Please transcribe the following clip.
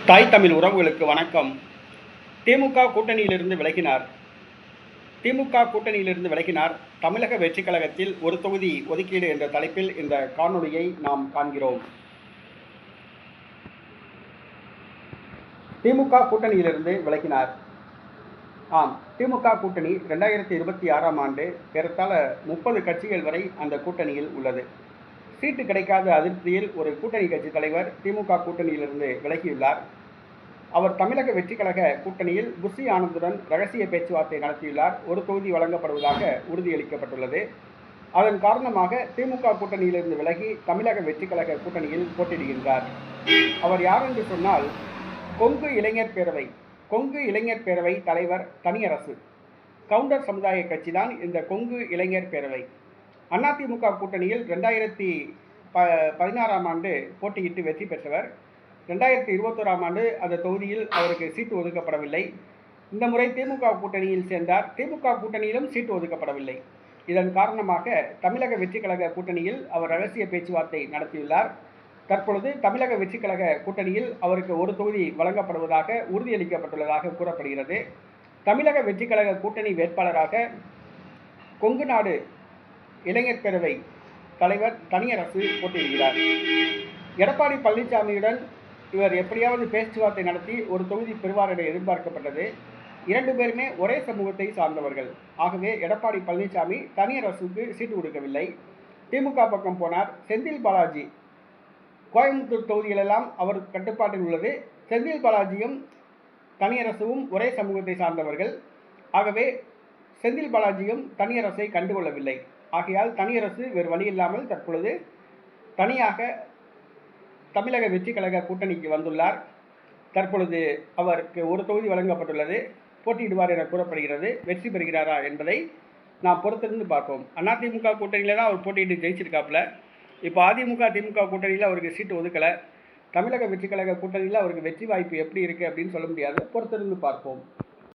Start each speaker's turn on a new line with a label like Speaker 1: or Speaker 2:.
Speaker 1: தாய் தமிழ் உறவுகளுக்கு வணக்கம். திமுக கூட்டணியிலிருந்து விலகினார். தமிழக வெற்றிக் கழகத்தில் ஒரு தொகுதி ஒதுக்கீடு என்ற தலைப்பில் இந்த காணொளியை நாம் காண்கிறோம். திமுக கூட்டணியிலிருந்து விலகினார். திமுக கூட்டணி 2026ஆம் ஆண்டு ஏறத்தாழ 30 கட்சிகள் வரை அந்த கூட்டணியில் உள்ளது. சீட்டு கிடைக்காத அதிருப்தியில் ஒரு கூட்டணி கட்சி தலைவர் திமுக கூட்டணியிலிருந்து விலகியுள்ளார். அவர் தமிழக வெற்றிக் கழக கூட்டணியில் புஷி ஆனந்துடன் ரகசிய பேச்சுவார்த்தை நடத்தியுள்ளார். ஒரு தொகுதி வழங்கப்படுவதாக உறுதியளிக்கப்பட்டுள்ளது. அதன் காரணமாக திமுக கூட்டணியிலிருந்து விலகி தமிழக வெற்றிக் கழக கூட்டணியில் போட்டியிடுகின்றார். அவர் யார் என்று சொன்னால், கொங்கு இளைஞர் பேரவை தலைவர் தனியரசு. கவுண்டர் சமுதாய கட்சி தான் இந்த கொங்கு இளைஞர் பேரவை. அதிமுக கூட்டணியில் 2016ஆம் ஆண்டு போட்டியிட்டு வெற்றி பெற்றவர். 2021ஆம் ஆண்டு அந்த தொகுதியில் அவருக்கு சீட்டு ஒதுக்கப்படவில்லை. இந்த முறை திமுக கூட்டணியில் சேர்ந்தார். திமுக கூட்டணியிலும் சீட்டு ஒதுக்கப்படவில்லை. இதன் காரணமாக தமிழக வெற்றிக் கழக கூட்டணியில் அவர் ரகசிய பேச்சுவார்த்தை நடத்தியுள்ளார். தற்பொழுது தமிழக வெற்றிக் கழக கூட்டணியில் அவருக்கு ஒரு தொகுதி வழங்கப்படுவதாக உறுதியளிக்கப்பட்டுள்ளதாக கூறப்படுகிறது. தமிழக வெற்றிக் கழக கூட்டணி வேட்பாளராக கொங்கு நாடு இளைஞர் பேரவை தலைவர் தனியரசு போட்டியிடுகிறார். எடப்பாடி பழனிசாமியுடன் இவர் எப்படியாவது பேச்சுவார்த்தை நடத்தி ஒரு தொகுதி பெறுவார் என எதிர்பார்க்கப்பட்டது. 2 பேருமே ஒரே சமூகத்தை சார்ந்தவர்கள். ஆகவே எடப்பாடி பழனிசாமி தனியரசுக்கு சீட்டு கொடுக்கவில்லை. திமுக பக்கம் போனார். செந்தில் பாலாஜி கோயம்புத்தூர் தொகுதிகளெல்லாம் அவர் கட்டுப்பாட்டில் உள்ளது. செந்தில் பாலாஜியும் தனியரசும் ஒரே சமூகத்தை சார்ந்தவர்கள். ஆகவே செந்தில் பாலாஜியும் தனியரசை கண்டுகொள்ளவில்லை. ஆகையால் தனியரசு வேறு வழியில்லாமல் தற்பொழுது தனியாக தமிழக வெற்றிக் கழக கூட்டணிக்கு வந்துள்ளார். தற்பொழுது அவருக்கு ஒரு தொகுதி வழங்கப்பட்டுள்ளது. போட்டியிடுவார் என கூறப்படுகிறது. வெற்றி பெறுகிறாரா என்பதை நாம் பொறுத்திருந்து பார்ப்போம். அதிமுக கூட்டணியில் தான் அவர் போட்டியிட்டு ஜெயிச்சிருக்காப்புல. இப்போ அதிமுக திமுக கூட்டணியில் அவருக்கு சீட்டு ஒதுக்கலை. தமிழக வெற்றிக் கழக கூட்டணியில் அவருக்கு வெற்றி வாய்ப்பு எப்படி இருக்குது அப்படின்னு சொல்ல முடியாது. பொறுத்திருந்து பார்ப்போம்.